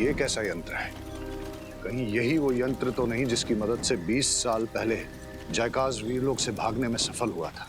ये कैसा यंत्र है? कहीं यही वो यंत्र तो नहीं जिसकी मदद से 20 साल पहले जयकाज वीरलोक से भागने में सफल हुआ था?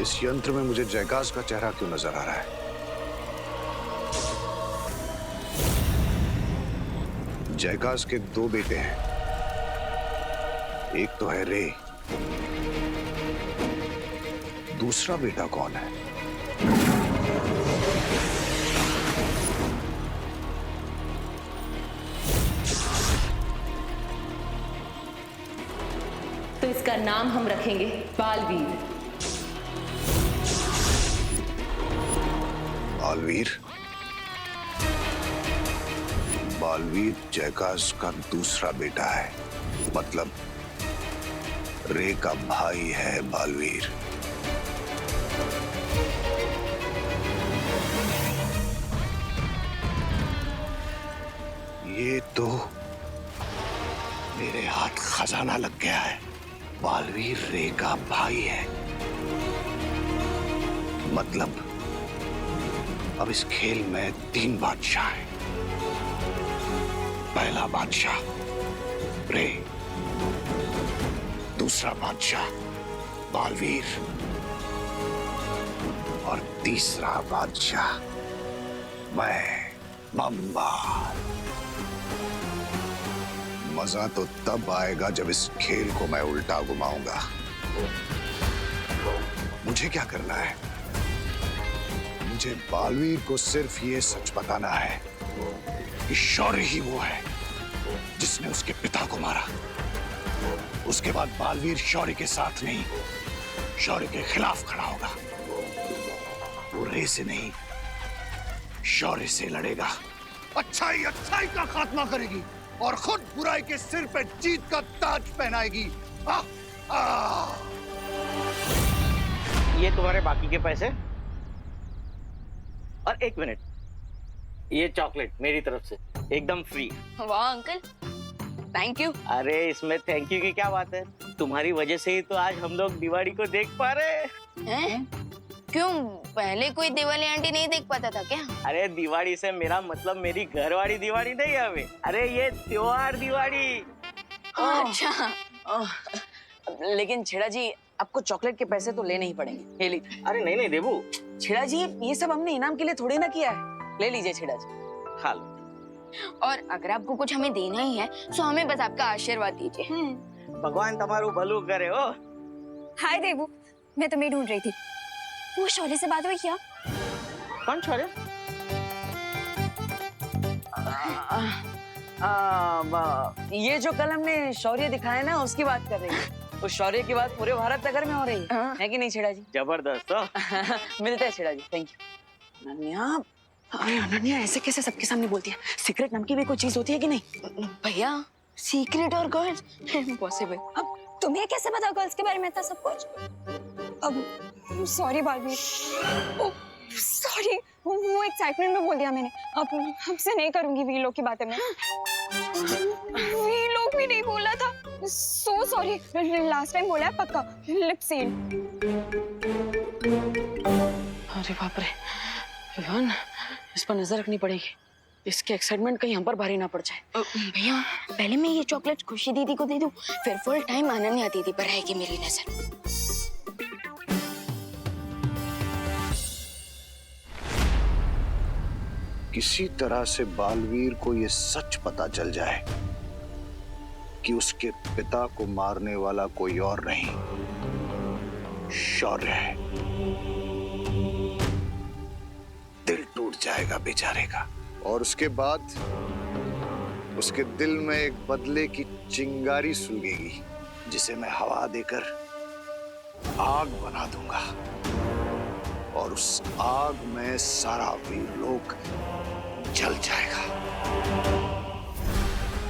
इस यंत्र में मुझे जयकाज का चेहरा क्यों नजर आ रहा है? जयकाज के 2 बेटे हैं। एक तो है रे, दूसरा बेटा कौन है? तो इसका नाम हम रखेंगे बालवीर। बालवीर? बालवीर जयकाज का दूसरा बेटा है, मतलब रे का भाई है बालवीर। ये तो मेरे हाथ खजाना लग गया है। बालवीर रे का भाई है, मतलब अब इस खेल में 3 बादशाह हैं। पहला बादशाह रे, दूसरा बादशाह बालवीर और तीसरा बादशाह मैं, बम्बाल। मजा तो तब आएगा जब इस खेल को मैं उल्टा घुमाऊंगा। मुझे क्या करना है? मुझे बालवीर को सिर्फ ये सच बताना है कि शौर्य ही वो है जिसने उसके पिता को मारा। उसके बाद बालवीर शौर्य के साथ नहीं, शौर्य के खिलाफ खड़ा होगा। वो रे से नहीं, शौर्य से लड़ेगा। अच्छाई अच्छाई का खात्मा करेगी और खुद बुराई के सिर पे जीत का ताज पहनाएगी। ये तुम्हारे बाकी के पैसे और 1 मिनट, ये चॉकलेट मेरी तरफ से एकदम फ्री। वाह अंकल, थैंक यू। अरे इसमें थैंक यू की क्या बात है? तुम्हारी वजह से ही तो आज हम लोग दिवाली को देख पा रहे हैं। क्यों, पहले कोई दिवाली आंटी नहीं देख पाता था क्या? अरे दिवाली से मेरा मतलब मेरी घरवाली दिवाली नहीं है हमें। अरे ये त्योहार दिवाली। अच्छा। लेकिन छेड़ा जी, आपको चॉकलेट के पैसे तो लेने ही पड़ेंगे। ले लीजिए। अरे नहीं नहीं देबू। छेड़ा जी, ये सब हमने इनाम के लिए थोड़ी ना किया है। ले लीजिए छेड़ा जी। खा लो। और अगर आपको कुछ हमें देना ही है तो हमें बस आपका आशीर्वाद दीजिए। भगवान तुम्हारू भलू करे हो। हाय देवू, मैं तुम्हें ढूंढ रही थी। वो शौर्य से बात हुई क्या? कौन शौर्य? ये जो कल हमने शौर्य दिखाया ना, उसकी बात कर रही है। उस शौर्य की बात पूरे भारत नगर में हो रही है कि नहीं छेड़ा जी? जबरदस्त हो। मिलते हैं छेड़ा जी, थैंक यू। अनन्या, अरे अनन्या ऐसे कैसे सबके सामने बोलती है? सीक्रेट नाम की भी कोई चीज होती है कि नहीं? भैया, सीक्रेट और गर्ल्स इम्पॉसिबल। अब तुम्हें कैसे पता गर्ल्स के बारे में था सब कुछ? अब सॉरी बालवीर, सॉरी, वो एक्साइटमेंट में बोल दिया मैंने। अब हमसे नहीं करूंगी वीरलोक की बातें मैं। वीरलोक भी नहीं बोला था। सो सॉरी, लास्ट टाइम बोला है पक्का, लिप सील। अरे बाप रे, विवान, इस पर नजर रखनी पड़ेगी। इसके एक्साइटमेंट कहीं हम पर भारी ना पड़ जाए। भैया, पहले मैं ये चॉकलेट खुशी दीदी को दे दूं, फिर फुल टाइम अनन्या दीदी पर रहेगी मेरी नजर। किसी तरह से बालवीर को यह सच पता चल जाए कि उसके पिता को मारने वाला कोई और नहीं, शौर्य है। दिल टूट जाएगा बेचारे का। और उसके बाद उसके दिल में एक बदले की चिंगारी सुलगेगी, जिसे मैं हवा देकर आग बना दूंगा। और उस आग में सारा वीरलोक जल जाएगा।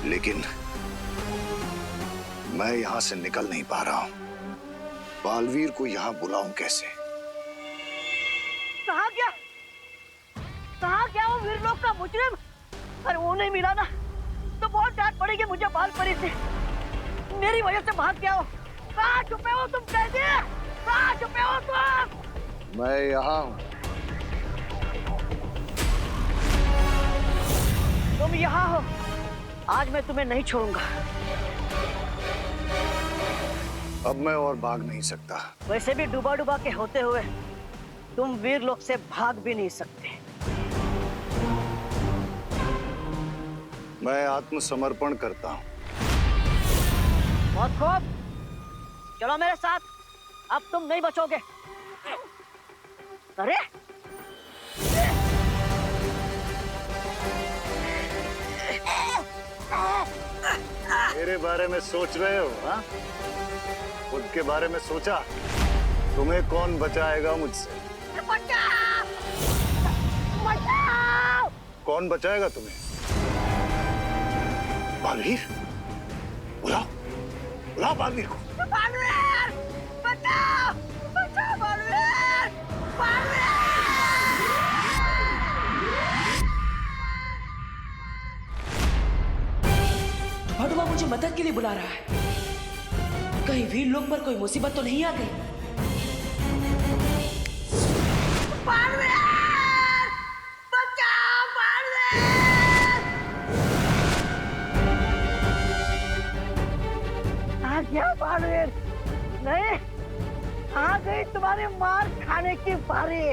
लेकिन मैं यहां से निकल नहीं पा रहा हूं। बालवीर को यहां बुलाऊं कैसे? कहाँ गया? कहाँ गया वो वीरलोक का मुजरिम? अरे वो नहीं मिला ना तो बहुत डांट पड़ेगी मुझे बालपरी से। मेरी वजह से भाग गया हो। कहाँ छुपे हो तुम? कैसे? कहाँ छुपे हो तुम? मैं यहां हूं। तुम यहाँ हो। आज मैं तुम्हें नहीं छोड़ूंगा। अब मैं और भाग नहीं सकता। वैसे भी डूबा डूबा के होते हुए तुम वीरलोक से भाग भी नहीं सकते। मैं आत्मसमर्पण करता हूं। बहुत खूब, चलो मेरे साथ। अब तुम नहीं बचोगे। अरे मेरे बारे में सोच रहे हो? हाँ, खुद के बारे में सोचा? तुम्हें कौन बचाएगा मुझसे? बचाओ! बचाओ! कौन बचाएगा तुम्हें? बालवीर, बुलाओ, बुलाओ बालवीर को। बालवीर! बचाओ! बचाओ बालवीर! बालवीर! भटुआ मुझे मदद के लिए बुला रहा है। कहीं वीरलोक पर कोई मुसीबत तो नहीं आ गई? बालवीर! बचाओ बालवीर! आ गया बालवीर। नहीं, आ गई तुम्हारे मार खाने की बारी।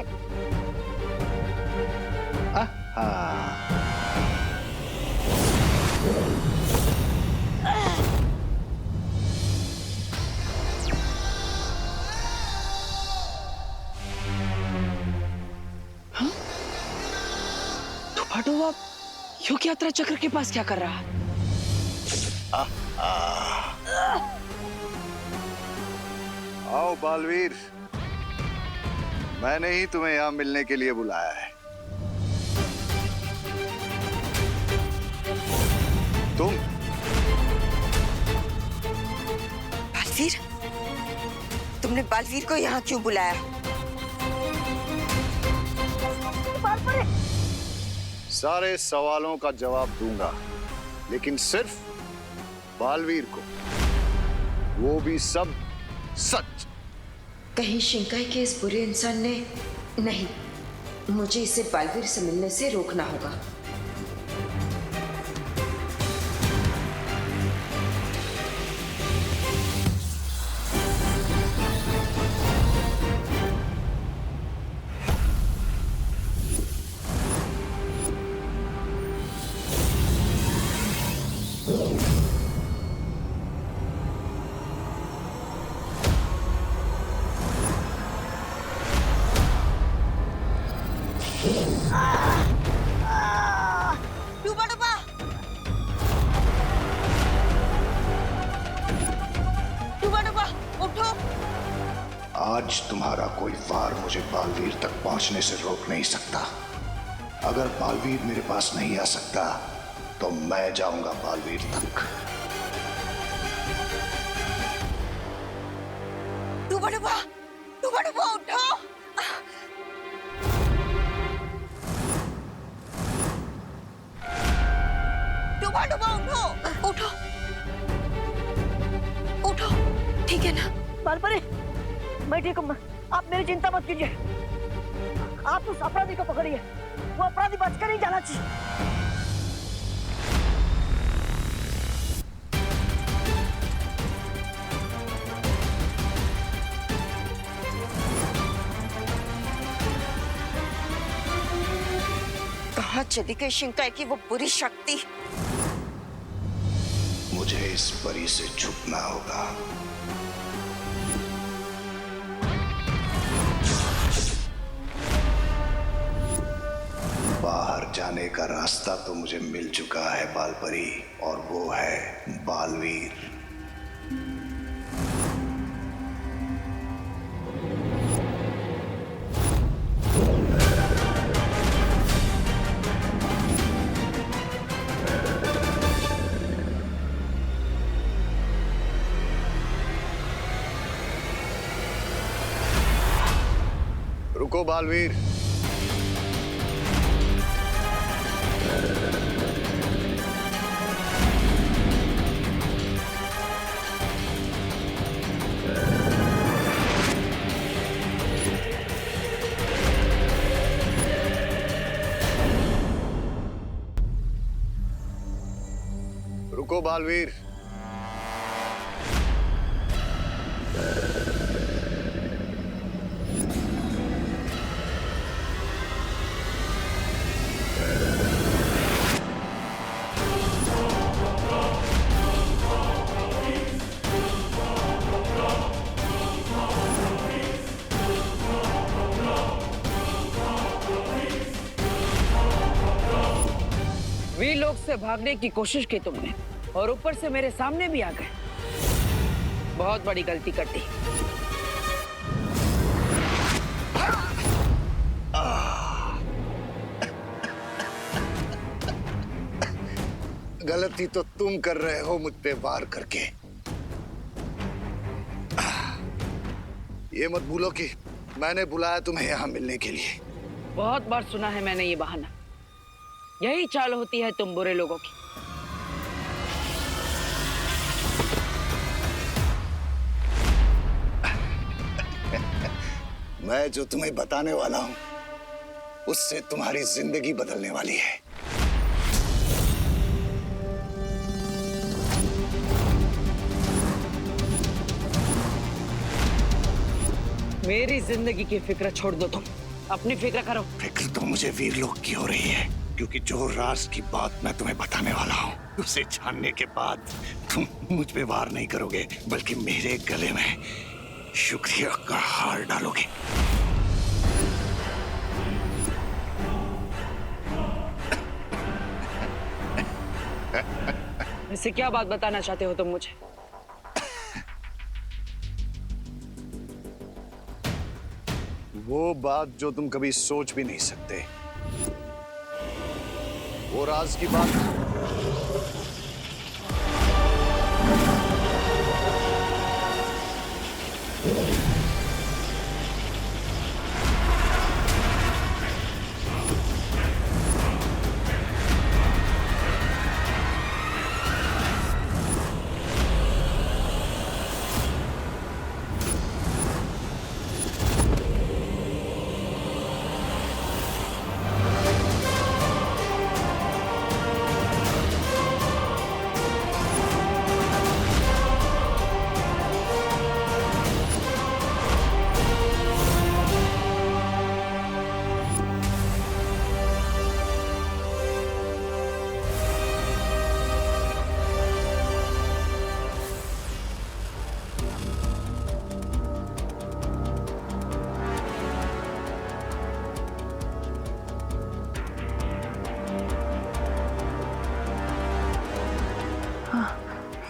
तो भटुआ योग यात्रा चक्र के पास क्या कर रहा है? आओ बालवीर, मैंने ही तुम्हें यहां मिलने के लिए बुलाया है। तुम बालवीर, तुमने बालवीर को यहाँ क्यों बुलाया? सारे सवालों का जवाब दूंगा, लेकिन सिर्फ बालवीर को, वो भी सब सच। कहीं शिंकाई के इस बुरे इंसान ने नहीं, मुझे इसे बालवीर से मिलने से रोकना होगा। डूबा डूबा, डूबा डूबा, उठो। आज तुम्हारा कोई वार मुझे बालवीर तक पहुंचने से रोक नहीं सकता। अगर बालवीर मेरे पास नहीं आ सकता तो मैं जाऊंगा बालवीर तक। डूबा डूबा, डूबा डूबा, उठो। डूबा डूबा, उठो, उठो, उठो, ठीक है ना? बालपरी, मैं ठीक हूँ। आप मेरी चिंता मत कीजिए। आप उस अपराधी को पकड़िए। वो अपराधी बचकर नहीं जाना चाहिए। कहाँ चली गई शिंकाई की वो बुरी शक्ति? मुझे इस परी से छुपना होगा। बाहर जाने का रास्ता तो मुझे मिल चुका है बालपरी, और वो है बालवीर। रुको बालवीर। रुको बालवीर। वीर लोग से भागने की कोशिश की तुमने और ऊपर से मेरे सामने भी आ गए। बहुत बड़ी गलती कर दी। गलती तो तुम कर रहे हो मुझ पे वार करके। ये मत भूलो कि मैंने बुलाया तुम्हें यहाँ मिलने के लिए। बहुत बार सुना है मैंने ये बहाना। यही चाल होती है तुम बुरे लोगों की। मैं जो तुम्हें बताने वाला हूं उससे तुम्हारी जिंदगी बदलने वाली है। मेरी जिंदगी की फिक्र छोड़ दो, तुम अपनी फिक्र करो। फिक्र तो मुझे वीर लोग की हो रही है, क्योंकि जो राज की बात मैं तुम्हें बताने वाला हूँ उसे जानने के बाद तुम मुझ पे वार नहीं करोगे, बल्कि मेरे गले में शुक्रिया का हार डालोगे। इससे क्या बात बताना चाहते हो तुम मुझे? वो बात जो तुम कभी सोच भी नहीं सकते। वो राज की बात।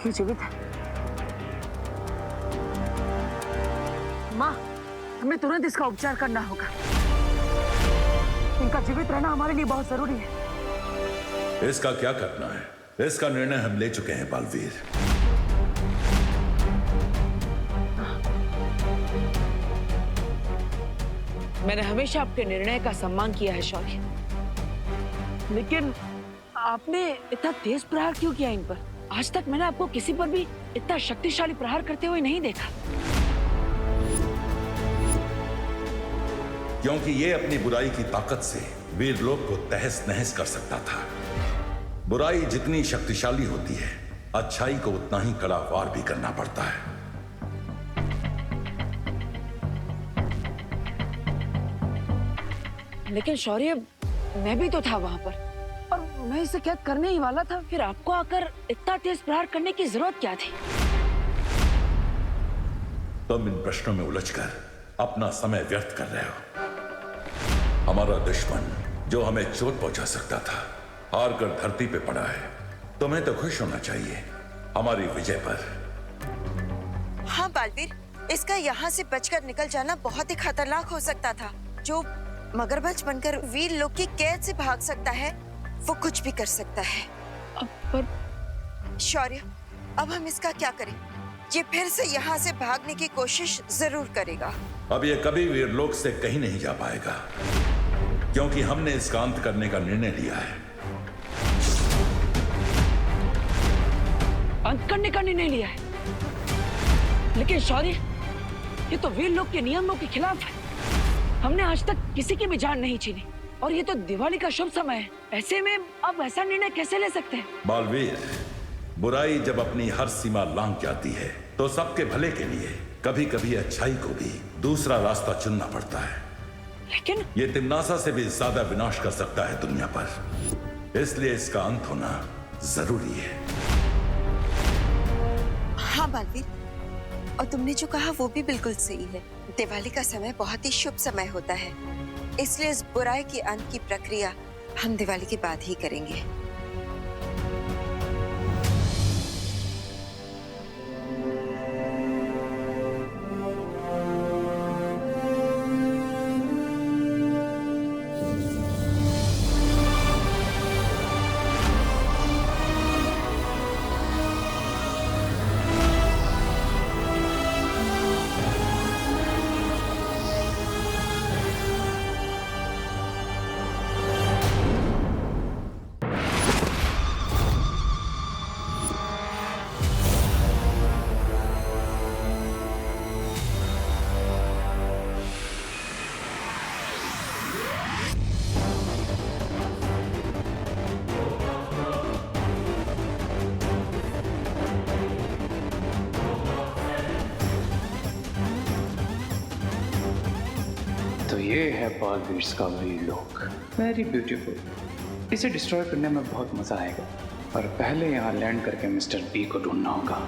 ये जीवित है। माँ, हमें तुरंत इसका उपचार करना होगा। इनका जीवित रहना हमारे लिए बहुत जरूरी है। इसका क्या करना है, इसका निर्णय हम ले चुके हैं बालवीर। मैंने हमेशा आपके निर्णय का सम्मान किया है शौर्य, लेकिन आपने इतना तेज प्रहार क्यों किया इन पर? आज तक मैंने आपको किसी पर भी इतना शक्तिशाली प्रहार करते हुए नहीं देखा। क्योंकि ये अपनी बुराई की ताकत से वीर लोग को तहस नहस कर सकता था। बुराई जितनी शक्तिशाली होती है, अच्छाई को उतना ही कड़ा वार भी करना पड़ता है। लेकिन शौर्य, मैं भी तो था वहां पर और मैं इसे कैद करने ही वाला था। फिर आपको आकर इतना तेज प्रहार करने की जरूरत क्या थी? तुम इन प्रश्नों में उलझकर अपना समय व्यर्थ कर रहे हो। हमारा दुश्मन जो हमें चोट पहुंचा सकता था, हार कर धरती पे पड़ा है। तुम्हें तो खुश होना चाहिए हमारी विजय पर। हाँ बालवीर, इसका यहाँ से बचकर निकल जाना बहुत ही खतरनाक हो सकता था। जो मगरमच्छ बनकर वीर लोग की कैद से भाग सकता है, वो कुछ भी कर सकता है। पर शौर्य, अब हम इसका क्या करें? ये फिर से यहाँ से भागने की कोशिश जरूर करेगा। अब ये कभी वीरलोक से कहीं नहीं जा पाएगा, क्योंकि हमने इसका अंत करने का निर्णय लिया है। अंत करने का निर्णय लिया है? लेकिन शौर्य, ये तो वीरलोक के नियमों के खिलाफ है। हमने आज तक किसी की भी जान नहीं छीनी, और ये तो दिवाली का शुभ समय है। ऐसे में अब ऐसा निर्णय कैसे ले सकते हैं? बालवीर, बुराई जब अपनी हर सीमा लांघ जाती है तो सबके भले के लिए कभी कभी अच्छाई को भी दूसरा रास्ता चुनना पड़ता है। लेकिन ये तिम्नासा से भी ज्यादा विनाश कर सकता है दुनिया पर, इसलिए इसका अंत होना जरूरी है। हाँ बालवीर, और तुमने जो कहा वो भी बिल्कुल सही है। दिवाली का समय बहुत ही शुभ समय होता है, इसलिए इस बुराई की अंत की प्रक्रिया हम दिवाली के बाद ही करेंगे। तो ये है बालवीर का वीरलोक। Very beautiful. इसे डिस्ट्रॉय करने में बहुत मजा आएगा, पर पहले यहाँ लैंड करके मिस्टर बी को ढूंढना होगा।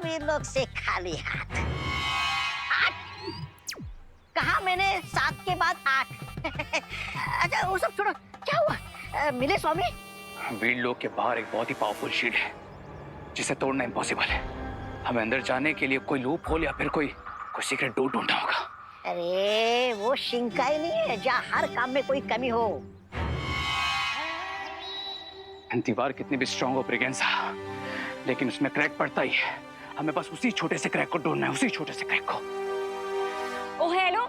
वीरलोक से खाली हाथ। कहा मैंने 7 के बाद 8। अच्छा वो सब छोड़ो, क्या हुआ? मिले स्वामी? वीरलोक के बाहर एक बहुत ही पावरफुल शील्ड है जिसे तोड़ना इम्पॉसिबल है। हमें अंदर जाने के लिए कोई लूप होल या फिर कोई सीक्रेट डोर ढूंढना होगा। अरे वो शिंकाई नहीं है जहाँ हर काम में कोई कमी हो। दीवार कितनी भी स्ट्रॉन्ग हो ब्रिगेंसा, लेकिन उसमें क्रैक पड़ता ही है। हमें बस उसी छोटे से क्रैक को ढूंढना है, उसी छोटे से क्रैक को। ओ हेलो,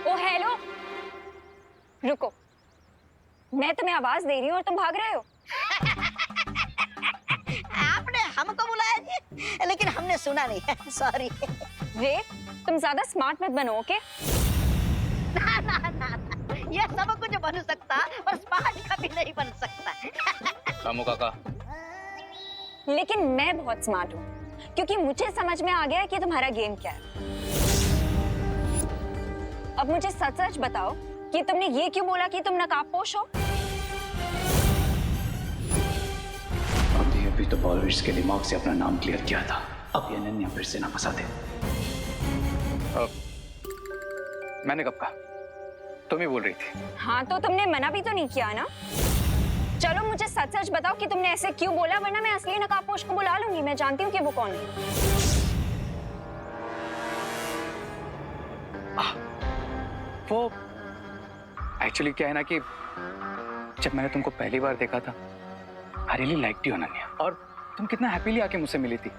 ओ हेलो, रुको, मैं तुम्हें आवाज दे रही हूँ और तुम भाग रहे हो। आपने हमको बुलाया जी, लेकिन हमने सुना नहीं। सॉरी। रे, तुम ज्यादा स्मार्ट मत बनो, ओके? ना ना ना, ये सब कुछ बन सकता पर स्मार्ट कभी नहीं बन सकता। रामू काका। लेकिन मैं बहुत स्मार्ट हूँ, क्योंकि मुझे समझ में आ गया कि तुम्हारा गेम क्या है। अब मुझे सच सच बताओ कि तुमने ये क्यों बोला कि तुम नकाबपोश हो? अभी तो बालवीर के दिमाग से अपना नाम क्लियर किया था, अब ये अनन्या फिर से ना फंसा दे। मैंने कब कहा? तुम ही बोल रही थी। हाँ तो तुमने मना भी तो नहीं किया ना। चलो मुझे सच सच बताओ कि तुमने ऐसे क्यों बोला, वरना मैं असली नकाबपोश को बुला लूंगी। मैं जानती हूँ कि वो कौन है। वो एक्चुअली क्या है ना कि जब मैंने तुमको पहली बार देखा था, I really liked you Ananya, और तुम कितना हैप्पीली आके मुझसे मिली थी।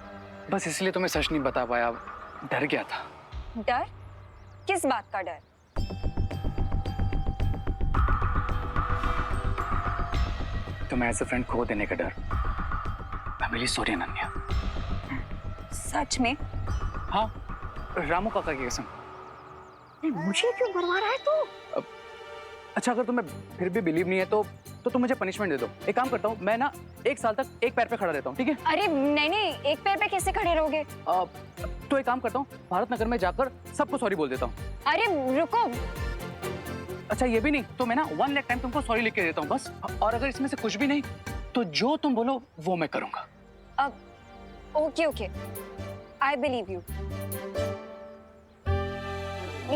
बस इसलिए तुम्हें सच नहीं बता पाया, डर गया था। डर? किस बात का डर? तुम्हें एज अ फ्रेंड खो देने का डर। मैं रियली सॉरी अनन्या। सच में? हाँ, रामू काका की कसम। मुझे क्यों मरवा रहा है तू? अच्छा अगर तुम्हें फिर भी बिलीव नहीं है तो तो तुम मुझे पनिशमेंट दे दो। एक काम करता हूँ, मैं ना 1 साल तक एक पैर पे खड़ा रहता हूँ, ठीक है? अरे नहीं नहीं, एक पैर पे कैसे खड़े रहोगे? तो एक काम करता हूँ, भारत नगर में जाकर सबको सॉरी बोल देता हूँ। अरे रुको, अच्छा ये भी नहीं तो मैं ना 1 लाख टाइम तुमको सॉरी लिख के देता हूँ बस। और अगर इसमें से कुछ भी नहीं तो जो तुम बोलो वो मैं करूंगा। अब okay okay, I believe you,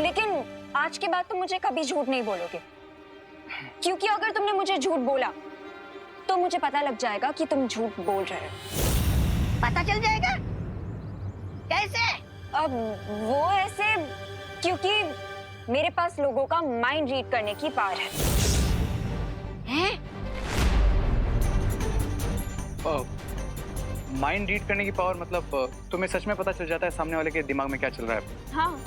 लेकिन आज के बाद तुम मुझे कभी झूठ नहीं बोलोगे, क्योंकि अगर तुमने मुझे झूठ बोला तो मुझे पता लग जाएगा कि तुम झूठ बोल रहे हो। पता चल जाएगा कैसे? अब वो ऐसे, क्योंकि मेरे पास लोगों का माइंड रीड करने की पावर है। हैं? माइंड रीड करने की पावर मतलब तुम्हें सच में पता चल जाता है सामने वाले के दिमाग में क्या चल रहा है? हाँ,